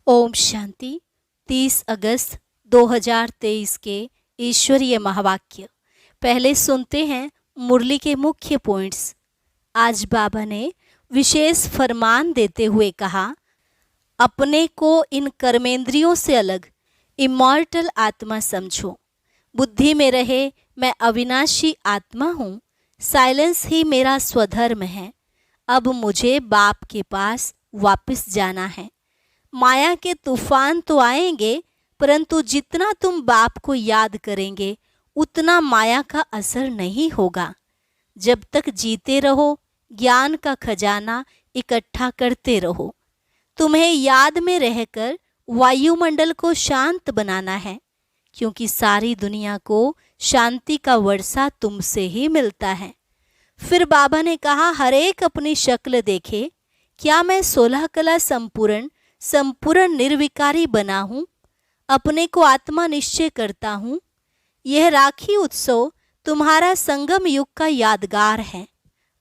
ओम शांति। 30 अगस्त 2023 के ईश्वरीय महावाक्य। पहले सुनते हैं मुरली के मुख्य पॉइंट्स। आज बाबा ने विशेष फरमान देते हुए कहा, अपने को इन कर्मेंद्रियों से अलग इमॉर्टल आत्मा समझो। बुद्धि में रहे मैं अविनाशी आत्मा हूँ। साइलेंस ही मेरा स्वधर्म है। अब मुझे बाप के पास वापस जाना है। माया के तूफान तो आएंगे, परंतु जितना तुम बाप को याद करेंगे उतना माया का असर नहीं होगा। जब तक जीते रहो, ज्ञान का खजाना इकट्ठा करते रहो। तुम्हें याद में रहकर वायुमंडल को शांत बनाना है, क्योंकि सारी दुनिया को शांति का वर्षा तुमसे ही मिलता है। फिर बाबा ने कहा, हर एक अपनी शक्ल देखे। क्या मैं 16 कला संपूर्ण निर्विकारी बना हूँ? अपने को आत्मा निश्चय करता हूँ। यह राखी उत्सव तुम्हारा संगम युग का यादगार है।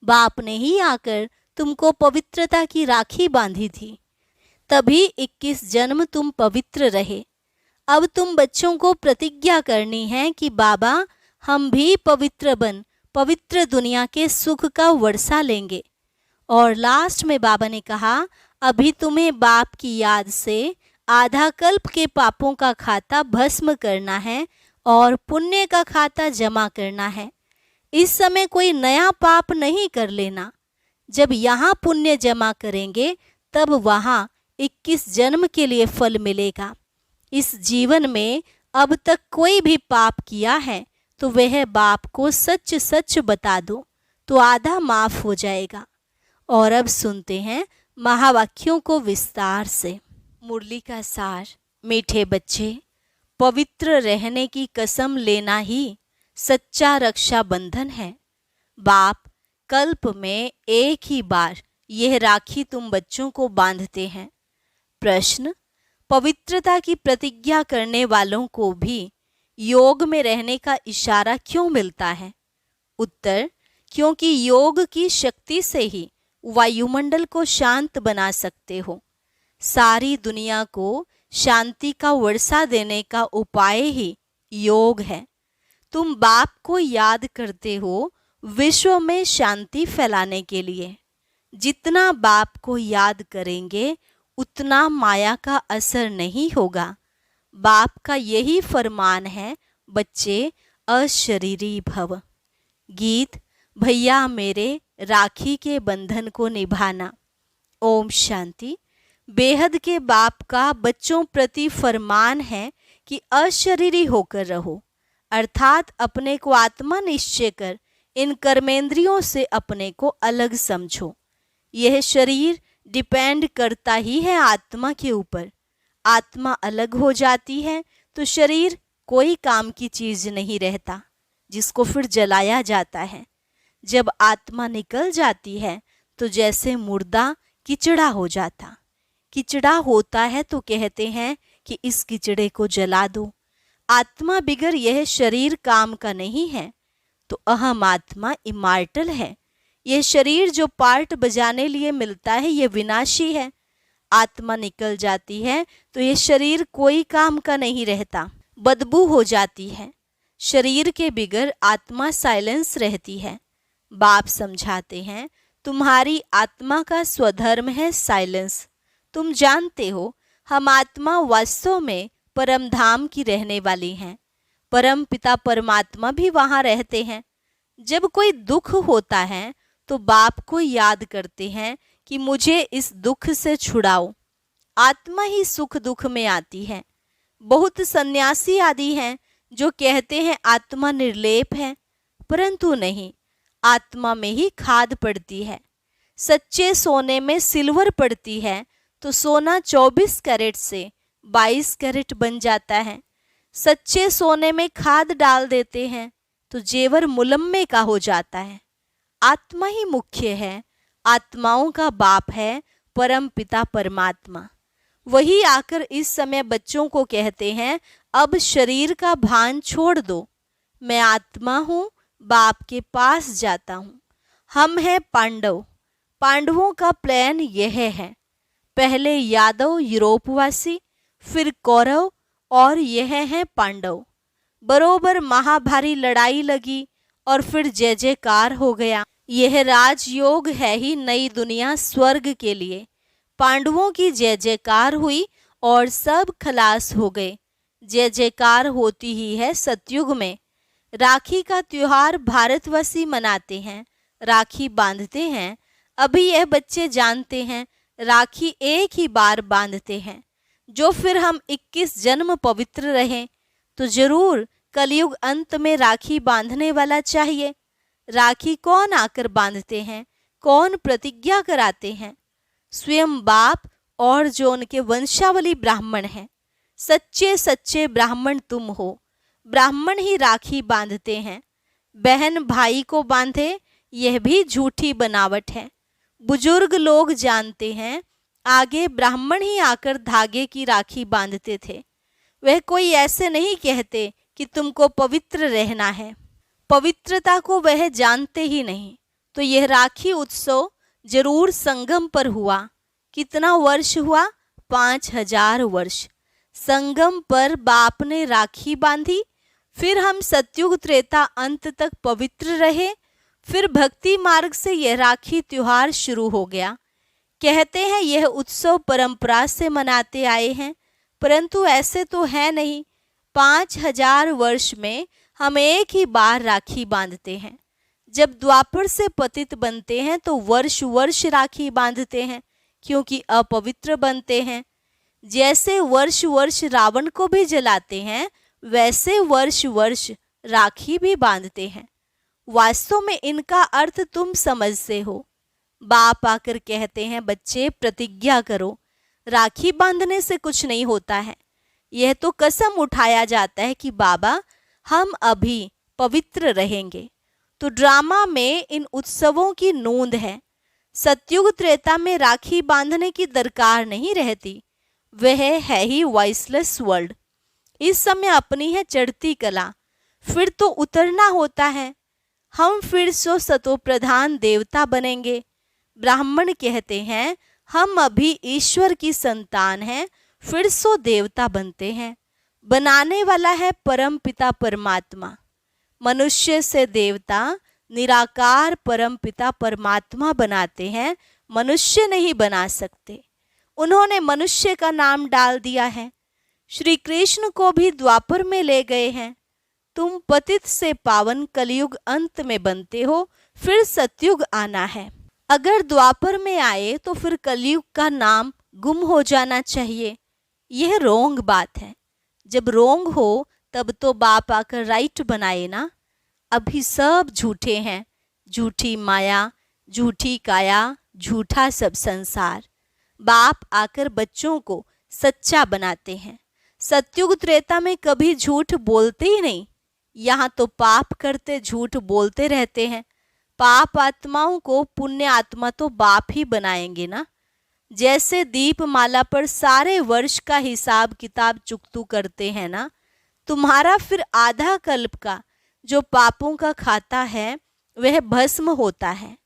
बाप ने ही आकर तुमको पवित्रता की राखी बांधी थी, तभी 21 जन्म तुम पवित्र रहे। अब तुम बच्चों को प्रतिज्ञा करनी है कि बाबा, हम भी पवित्र बन पवित्र दुनिया के सुख का वर्षा लेंगे। और लास्ट में बाबा ने कहा, अभी तुम्हें बाप की याद से आधा कल्प के पापों का खाता भस्म करना है और पुण्य का खाता जमा करना है। इस समय कोई नया पाप नहीं कर लेना। जब यहाँ पुण्य जमा करेंगे तब वहाँ 21 जन्म के लिए फल मिलेगा। इस जीवन में अब तक कोई भी पाप किया है तो वह बाप को सच सच बता दो, तो आधा माफ हो जाएगा। और अब सुनते हैं महावाक्यों को विस्तार से। मुरली का सार। मीठे बच्चे, पवित्र रहने की कसम लेना ही सच्चा रक्षा बंधन है। बाप कल्प में एक ही बार यह राखी तुम बच्चों को बांधते हैं। प्रश्न, पवित्रता की प्रतिज्ञा करने वालों को भी योग में रहने का इशारा क्यों मिलता है? उत्तर, क्योंकि योग की शक्ति से ही वायुमंडल को शांत बना सकते हो। सारी दुनिया को शांति का वर्षा देने का उपाय ही योग है। तुम बाप को याद करते हो विश्व में शांति फैलाने के लिए। जितना बाप को याद करेंगे उतना माया का असर नहीं होगा। बाप का यही फरमान है, बच्चे अशरीरी भव। गीत, भैया मेरे राखी के बंधन को निभाना। ओम शांति। बेहद के बाप का बच्चों प्रति फरमान है कि अशरीरी होकर रहो, अर्थात अपने को आत्मा निश्चय कर इन कर्मेंद्रियों से अपने को अलग समझो। यह शरीर डिपेंड करता ही है आत्मा के ऊपर। आत्मा अलग हो जाती है तो शरीर कोई काम की चीज नहीं रहता, जिसको फिर जलाया जाता है। जब आत्मा निकल जाती है तो जैसे मुर्दा किचड़ा हो जाता। किचड़ा होता है तो कहते हैं कि इस किचड़े को जला दो। आत्मा बिगर यह शरीर काम का नहीं है। तो अहम आत्मा इमॉर्टल है। यह शरीर जो पार्ट बजाने लिए मिलता है यह विनाशी है। आत्मा निकल जाती है तो यह शरीर कोई काम का नहीं रहता, बदबू हो जाती है। शरीर के बिगर आत्मा साइलेंस रहती है। बाप समझाते हैं, तुम्हारी आत्मा का स्वधर्म है साइलेंस। तुम जानते हो हम आत्मा वास्तव में परम धाम की रहने वाली हैं। परम पिता परमात्मा भी वहाँ रहते हैं। जब कोई दुख होता है तो बाप को याद करते हैं कि मुझे इस दुख से छुड़ाओ। आत्मा ही सुख दुख में आती है। बहुत सन्यासी आदि हैं जो कहते हैं आत्मा निर्लेप है, परंतु नहीं, आत्मा में ही खाद पड़ती है। सच्चे सोने में सिल्वर पड़ती है तो सोना 24 कैरेट से 22 कैरेट बन जाता है। सच्चे सोने में खाद डाल देते हैं तो जेवर मुलम्मे का हो जाता है। आत्मा ही मुख्य है। आत्माओं का बाप है परम पिता परमात्मा। वही आकर इस समय बच्चों को कहते हैं, अब शरीर का भान छोड़ दो। मैं आत्मा हूँ, बाप के पास जाता हूँ। हम हैं पांडव। पांडवों का प्लान यह है। पहले यादव यूरोपवासी, फिर कौरव और यह हैं पांडव। बरोबर महाभारी लड़ाई लगी और फिर जय जयकार हो गया। यह राजयोग है ही नई दुनिया स्वर्ग के लिए। पांडवों की जय जयकार हुई और सब खलास हो गए। जय जयकार होती ही है सतयुग में। राखी का त्योहार भारतवासी मनाते हैं, राखी बांधते हैं। अभी यह बच्चे जानते हैं राखी एक ही बार बांधते हैं। जो फिर हम 21 जन्म पवित्र रहें तो जरूर कलयुग अंत में राखी बांधने वाला चाहिए। राखी कौन आकर बांधते हैं, कौन प्रतिज्ञा कराते हैं? स्वयं बाप और जो उनके वंशावली ब्राह्मण हैं। सच्चे सच्चे ब्राह्मण तुम हो। ब्राह्मण ही राखी बांधते हैं। बहन भाई को बांधे यह भी झूठी बनावट है। बुजुर्ग लोग जानते हैं आगे ब्राह्मण ही आकर धागे की राखी बांधते थे। वह कोई ऐसे नहीं कहते कि तुमको पवित्र रहना है। पवित्रता को वह जानते ही नहीं। तो यह राखी उत्सव जरूर संगम पर हुआ। कितना वर्ष हुआ? 5000 वर्ष। संगम पर बाप ने राखी बांधी। फिर हम सतयुग त्रेता अंत तक पवित्र रहे। फिर भक्ति मार्ग से यह राखी त्योहार शुरू हो गया। कहते हैं यह उत्सव परंपरा से मनाते आए हैं, परंतु ऐसे तो है नहीं। 5000 वर्ष में हम एक ही बार राखी बांधते हैं। जब द्वापर से पतित बनते हैं तो वर्ष वर्ष राखी बांधते हैं, क्योंकि अपवित्र बनते हैं। जैसे वर्ष वर्ष रावण को भी जलाते हैं, वैसे वर्ष वर्ष राखी भी बांधते हैं। वास्तव में इनका अर्थ तुम समझते हो। बाप आकर कहते हैं बच्चे प्रतिज्ञा करो। राखी बांधने से कुछ नहीं होता है। यह तो कसम उठाया जाता है कि बाबा हम अभी पवित्र रहेंगे। तो ड्रामा में इन उत्सवों की नोंद है। सतयुग त्रेता में राखी बांधने की दरकार नहीं रहती। वह है ही वॉइसलेस वर्ल्ड। इस समय अपनी है चढ़ती कला, फिर तो उतरना होता है। हम फिर सो सतो प्रधान देवता बनेंगे। ब्राह्मण कहते हैं हम अभी ईश्वर की संतान हैं, फिर सो देवता बनते हैं। बनाने वाला है परम पिता परमात्मा। मनुष्य से देवता निराकार परम पिता परमात्मा बनाते हैं, मनुष्य नहीं बना सकते। उन्होंने मनुष्य का नाम डाल दिया है। श्री कृष्ण को भी द्वापर में ले गए हैं। तुम पतित से पावन कलयुग अंत में बनते हो, फिर सतयुग आना है। अगर द्वापर में आए तो फिर कलयुग का नाम गुम हो जाना चाहिए। यह रोंग बात है। जब रोंग हो तब तो बाप आकर राइट बनाए ना। अभी सब झूठे हैं। झूठी माया, झूठी काया, झूठा सब संसार। बाप आकर बच्चों को सच्चा बनाते हैं। सतयुग त्रेता में कभी झूठ बोलते ही नहीं। यहाँ तो पाप करते झूठ बोलते रहते हैं। पाप आत्माओं को पुण्य आत्मा तो बाप ही बनाएंगे ना। जैसे दीपमाला पर सारे वर्ष का हिसाब किताब चुकतू करते हैं ना, तुम्हारा फिर आधा कल्प का जो पापों का खाता है वह भस्म होता है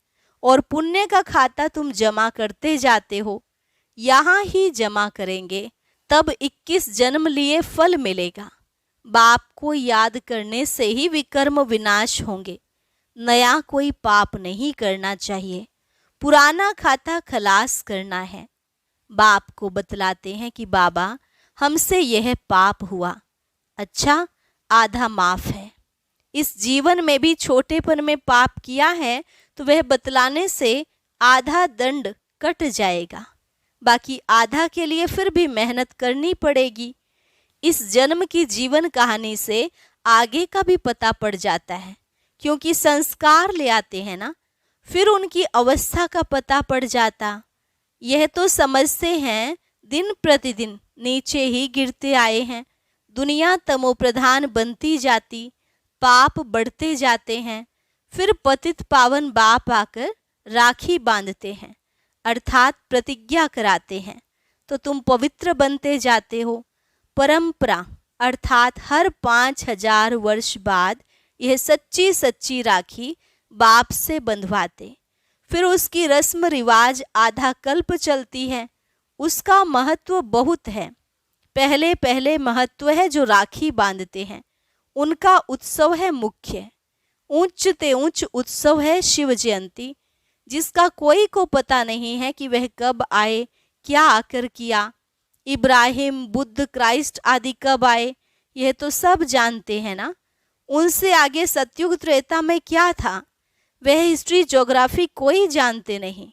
और पुण्य का खाता तुम जमा करते जाते हो। यहाँ ही जमा करेंगे तब 21 जन्म लिए फल मिलेगा। बाप को याद करने से ही विकर्म विनाश होंगे। नया कोई पाप नहीं करना चाहिए, पुराना खाता खलास करना है। बाप को बतलाते हैं कि बाबा हमसे यह पाप हुआ, अच्छा आधा माफ है। इस जीवन में भी छोटेपन में पाप किया है तो वह बतलाने से आधा दंड कट जाएगा, बाकी आधा के लिए फिर भी मेहनत करनी पड़ेगी। इस जन्म की जीवन कहानी से आगे का भी पता पड़ जाता है, क्योंकि संस्कार ले आते हैं ना, फिर उनकी अवस्था का पता पड़ जाता। यह तो समझते हैं दिन प्रतिदिन नीचे ही गिरते आए हैं। दुनिया तमोप्रधान बनती जाती, पाप बढ़ते जाते हैं। फिर पतित पावन बाप आकर राखी बांधते हैं, अर्थात प्रतिज्ञा कराते हैं, तो तुम पवित्र बनते जाते हो। परंपरा अर्थात हर 5000 वर्ष बाद यह सच्ची सच्ची राखी बाप से बंधवाते। फिर उसकी रस्म रिवाज आधा कल्प चलती है। उसका महत्व बहुत है। पहले पहले महत्व है जो राखी बांधते हैं, उनका उत्सव है मुख्य। ऊंच ते ऊंच उत्सव है शिव जयंती, जिसका कोई को पता नहीं है कि वह कब आए, क्या आकर किया। इब्राहिम, बुद्ध, क्राइस्ट आदि कब आए, यह तो सब जानते हैं ना। उनसे आगे सतयुग त्रेता में क्या था, वह हिस्ट्री ज्योग्राफी कोई जानते नहीं।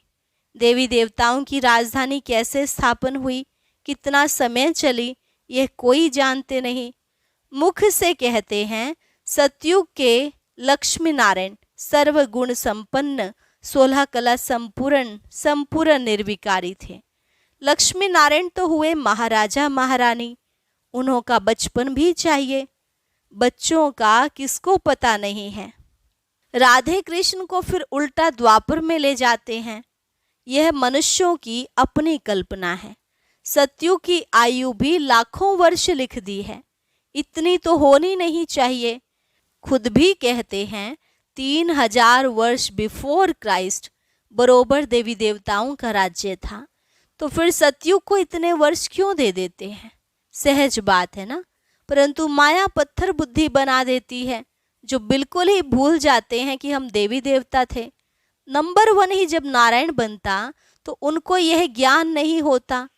देवी देवताओं की राजधानी कैसे स्थापन हुई, कितना समय चली, यह कोई जानते नहीं। मुख से कहते हैं सतयुग के लक्ष्मी नारायण सर्वगुण संपन्न, 16 कला संपूर्ण निर्विकारी थे। लक्ष्मी नारायण तो हुए महाराजा महारानी, उन्हों का बचपन भी चाहिए। बच्चों का किसको पता नहीं है। राधे कृष्ण को फिर उल्टा द्वापर में ले जाते हैं। यह मनुष्यों की अपनी कल्पना है। सतयुग की आयु भी लाखों वर्ष लिख दी है, इतनी तो होनी नहीं चाहिए। खुद भी कहते हैं 3000 वर्ष बिफोर क्राइस्ट बरोबर देवी देवताओं का राज्य था, तो फिर सतयुग को इतने वर्ष क्यों दे देते हैं। सहज बात है ना, परंतु माया पत्थर बुद्धि बना देती है, जो बिल्कुल ही भूल जाते हैं कि हम देवी देवता थे। नंबर 1 ही जब नारायण बनता तो उनको यह ज्ञान नहीं होता,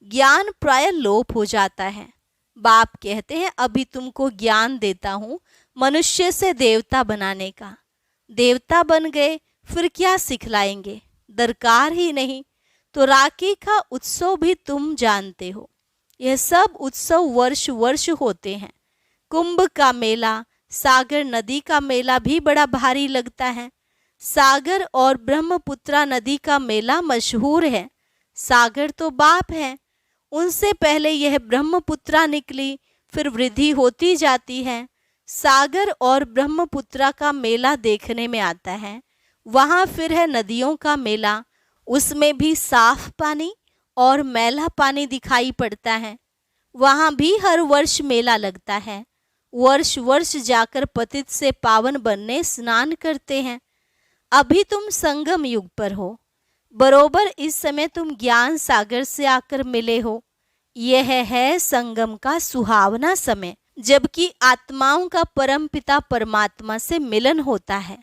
ज्ञान प्राय लोप हो जाता है। बाप कहते हैं अभी तुमको ज्ञान देता हूँ मनुष्य से देवता बनाने का। देवता बन गए फिर क्या सिखलाएंगे, दरकार ही नहीं। तो राखी का उत्सव भी तुम जानते हो, यह सब उत्सव वर्ष वर्ष होते हैं। कुंभ का मेला, सागर नदी का मेला भी बड़ा भारी लगता है। सागर और ब्रह्मपुत्रा नदी का मेला मशहूर है। सागर तो बाप है, उनसे पहले यह ब्रह्मपुत्रा निकली, फिर वृद्धि होती जाती है। सागर और ब्रह्मपुत्रा का मेला देखने में आता है। वहाँ फिर है नदियों का मेला, उसमें भी साफ पानी और मैला पानी दिखाई पड़ता है। वहाँ भी हर वर्ष मेला लगता है। वर्ष वर्ष जाकर पतित से पावन बनने स्नान करते हैं। अभी तुम संगम युग पर हो, बरोबर इस समय तुम ज्ञान सागर से आकर मिले हो। यह है संगम का सुहावना समय, जबकि आत्माओं का परम पिता परमात्मा से मिलन होता है।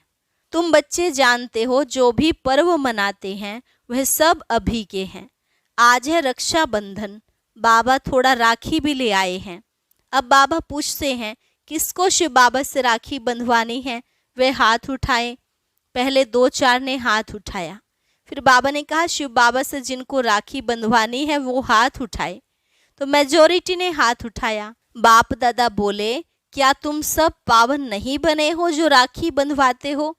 तुम बच्चे जानते हो जो भी पर्व मनाते हैं वह सब अभी के हैं। आज है रक्षाबंधन, बाबा थोड़ा राखी भी ले आए हैं। अब बाबा पूछते हैं किसको शिव बाबा से राखी बंधवानी है, वह हाथ उठाए। पहले 2-4 ने हाथ उठाया, फिर बाबा ने कहा शिव बाबा से जिनको राखी बंधवानी है वो हाथ उठाए, तो मेजॉरिटी ने हाथ उठाया। बाप दादा बोले क्या तुम सब पावन नहीं बने हो जो राखी बंधवाते हो।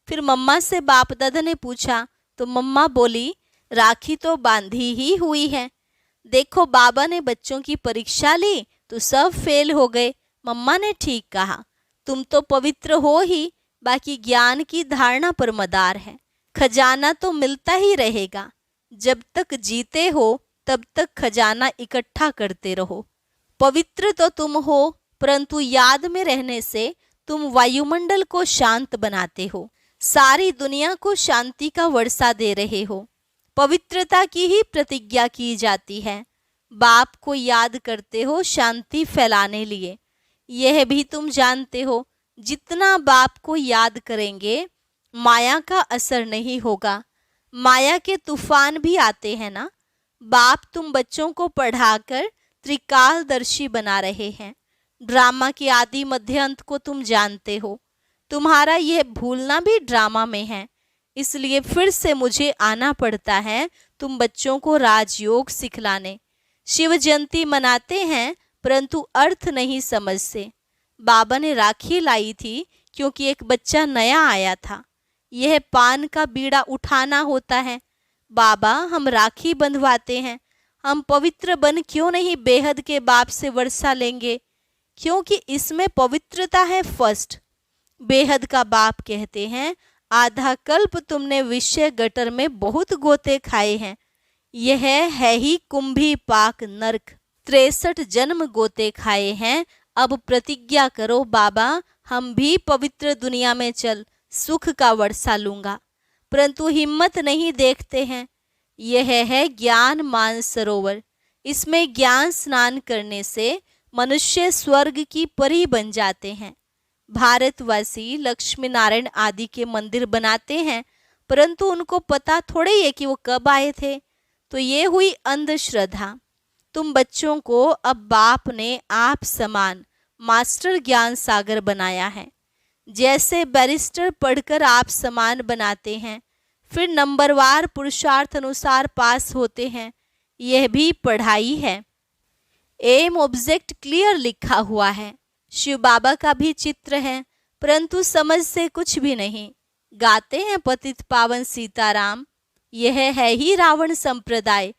फिर मम्मा से बाप दादा ने पूछा तो मम्मा बोली राखी तो बांधी ही हुई है। देखो बाबा ने बच्चों की परीक्षा ली तो सब फेल हो गए। मम्मा ने ठीक कहा, तुम तो पवित्र हो ही, बाकी ज्ञान की धारणा पर मदार है। खजाना तो मिलता ही रहेगा, जब तक जीते हो तब तक खजाना इकट्ठा करते रहो। पवित्र तो तुम हो, परंतु याद में रहने से तुम वायुमंडल को शांत बनाते हो, सारी दुनिया को शांति का वर्षा दे रहे हो। पवित्रता की ही प्रतिज्ञा की जाती है। बाप को याद करते हो शांति फैलाने लिए। यह भी तुम जानते हो जितना बाप को याद करेंगे माया का असर नहीं होगा। माया के तूफान भी आते हैं ना। बाप तुम बच्चों को पढ़ाकर त्रिकालदर्शी बना रहे हैं। ड्रामा के आदि मध्य अंत को तुम जानते हो। तुम्हारा यह भूलना भी ड्रामा में है, इसलिए फिर से मुझे आना पड़ता है तुम बच्चों को राजयोग सिखलाने। शिव जयंती मनाते हैं परंतु अर्थ नहीं समझते। बाबा ने राखी लाई थी क्योंकि एक बच्चा नया आया था। यह पान का बीड़ा उठाना होता है। बाबा हम राखी बंधवाते हैं, हम पवित्र बन क्यों नहीं बेहद के बाप से वर्षा लेंगे, क्योंकि इसमें पवित्रता है फर्स्ट। बेहद का बाप कहते हैं आधा कल्प तुमने विषय गटर में बहुत गोते खाए हैं। यह है ही कुंभी पाक नरक, 63 जन्म गोते खाए हैं। अब प्रतिज्ञा करो बाबा हम भी पवित्र दुनिया में चल सुख का वर्षा लूंगा, परंतु हिम्मत नहीं देखते हैं। यह है ज्ञान मानसरोवर। इसमें ज्ञान स्नान करने से मनुष्य स्वर्ग की परी बन जाते हैं। भारतवासी लक्ष्मी नारायण आदि के मंदिर बनाते हैं, परंतु उनको पता थोड़े ही है कि वो कब आए थे। तो ये हुई अंधश्रद्धा। तुम बच्चों को अब बाप ने आप समान मास्टर ज्ञान सागर बनाया है। जैसे बैरिस्टर पढ़कर आप समान बनाते हैं, फिर नंबरवार पुरुषार्थ अनुसार पास होते हैं, यह भी पढ़ाई है। एम ऑब्जेक्ट क्लियर लिखा हुआ है। शिव बाबा का भी चित्र है, परंतु समझ से कुछ भी नहीं। गाते हैं पतित पावन सीताराम, यह है ही रावण संप्रदाय।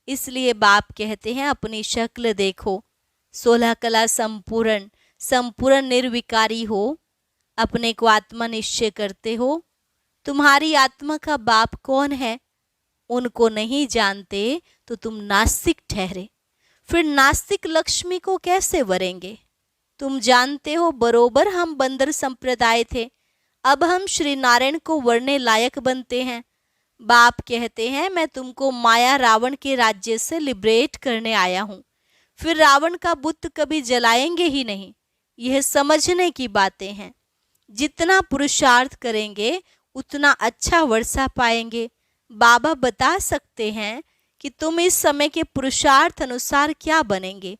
इसलिए बाप कहते हैं अपनी शक्ल देखो, 16 कला संपूर्ण निर्विकारी हो, अपने को आत्मा निश्चय करते हो। तुम्हारी आत्मा का बाप कौन है, उनको नहीं जानते तो तुम नास्तिक ठहरे। फिर नास्तिक लक्ष्मी को कैसे वरेंगे? तुम जानते हो बरोबर हम बंदर संप्रदाय थे, अब हम श्री नारायण को वरने लायक बनते हैं। बाप कहते हैं मैं तुमको माया रावण के राज्य से लिबरेट करने आया हूँ। फिर रावण का बुत कभी जलाएंगे ही नहीं। यह समझने की बातें हैं। जितना पुरुषार्थ करेंगे उतना अच्छा वर्षा पाएंगे। बाबा बता सकते हैं कि तुम इस समय के पुरुषार्थ अनुसार क्या बनेंगे।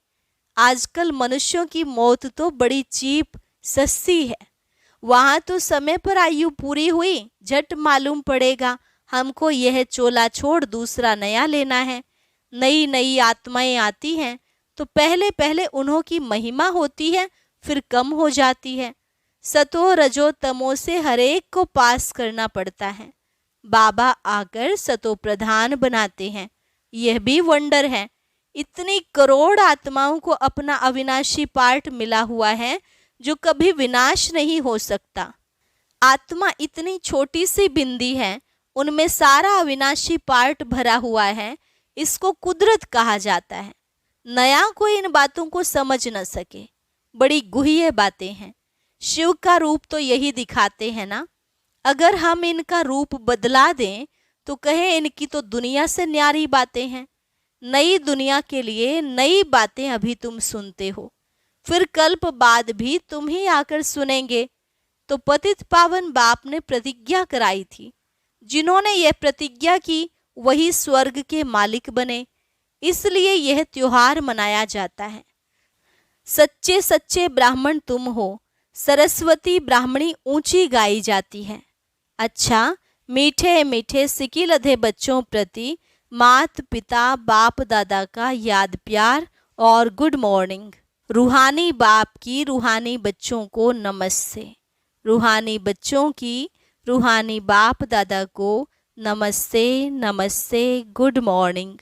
आजकल मनुष्यों की मौत तो बड़ी चीप सस्ती है। वहां तो समय पर आयु पूरी हुई, झट मालूम पड़ेगा हमको यह चोला छोड़ दूसरा नया लेना है। नई नई आत्माएं आती हैं तो पहले पहले उन्हों की महिमा होती है, फिर कम हो जाती है। सतो रजो तमो से हरेक को पास करना पड़ता है। बाबा आकर सतो प्रधान बनाते हैं, यह भी वंडर है। इतनी करोड़ आत्माओं को अपना अविनाशी पार्ट मिला हुआ है जो कभी विनाश नहीं हो सकता। आत्मा इतनी छोटी सी बिंदी है, उनमें सारा अविनाशी पार्ट भरा हुआ है। इसको कुदरत कहा जाता है। नया कोई इन बातों को समझ न सके, बड़ी गुह्य बातें हैं। शिव का रूप तो यही दिखाते हैं ना। अगर हम इनका रूप बदला दें तो कहें इनकी तो दुनिया से न्यारी बातें हैं। नई दुनिया के लिए नई बातें अभी तुम सुनते हो, फिर कल्प बाद भी तुम ही आकर सुनेंगे। तो पतित पावन बाप ने प्रतिज्ञा कराई थी, जिन्होंने यह प्रतिज्ञा की वही स्वर्ग के मालिक बने। इसलिए यह त्योहार मनाया जाता है। सच्चे सच्चे ब्राह्मण तुम हो, सरस्वती ब्राह्मणी ऊंची गाई जाती है। अच्छा, मीठे मीठे सिकिलधे बच्चों प्रति मात पिता बाप दादा का याद प्यार और गुड मॉर्निंग। रूहानी बाप की रूहानी बच्चों को नमस्ते। रूहानी बच्चों की रूहानी बाप दादा को नमस्ते नमस्ते, गुड मॉर्निंग।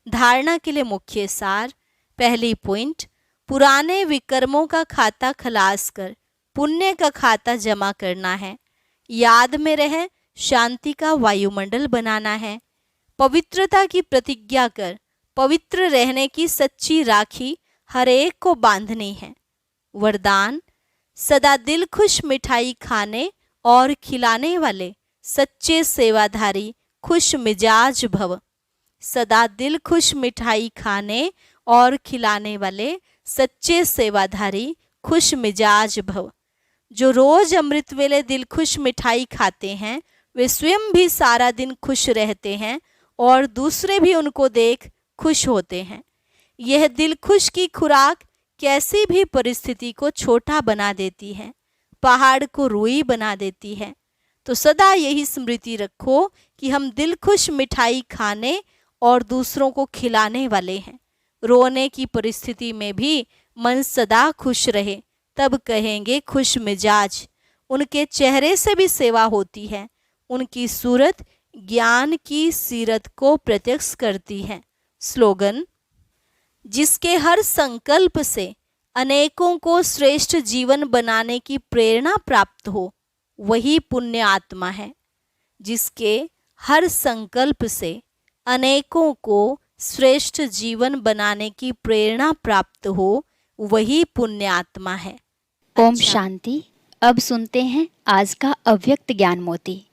धारणा के लिए मुख्य सार। पहली पॉइंट, पुराने विकर्मों का खाता खलास कर पुण्य का खाता जमा करना है। याद में रहे शांति का वायुमंडल बनाना है। पवित्रता की प्रतिज्ञा कर पवित्र रहने की सच्ची राखी हर एक को बांधनी है। वरदान, सदा दिल खुश मिठाई खाने और खिलाने वाले सच्चे सेवाधारी खुश मिजाज भव। सदा दिल खुश मिठाई खाने और खिलाने वाले सच्चे सेवाधारी खुश मिजाज भव। जो रोज अमृत वेले दिल खुश मिठाई खाते हैं वे स्वयं भी सारा दिन खुश रहते हैं और दूसरे भी उनको देख खुश होते हैं। यह दिल खुश की खुराक कैसी भी परिस्थिति को छोटा बना देती है, पहाड़ को रुई बना देती है। तो सदा यही स्मृति रखो कि हम दिल खुश मिठाई खाने और दूसरों को खिलाने वाले हैं। रोने की परिस्थिति में भी मन सदा खुश रहे, तब कहेंगे खुश मिजाज। उनके चेहरे से भी सेवा होती है। उनकी सूरत ज्ञान की सीरत को प्रत्यक्ष करती है। स्लोगन, जिसके हर संकल्प से अनेकों को श्रेष्ठ जीवन बनाने की प्रेरणा प्राप्त हो वही पुण्य आत्मा है। जिसके हर संकल्प से अनेकों को श्रेष्ठ जीवन बनाने की प्रेरणा प्राप्त हो वही पुण्य आत्मा है। ओम शांति। अब सुनते हैं आज का अव्यक्त ज्ञान मोती।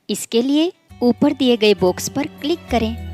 इसके लिए ऊपर दिए गए बॉक्स पर क्लिक करें।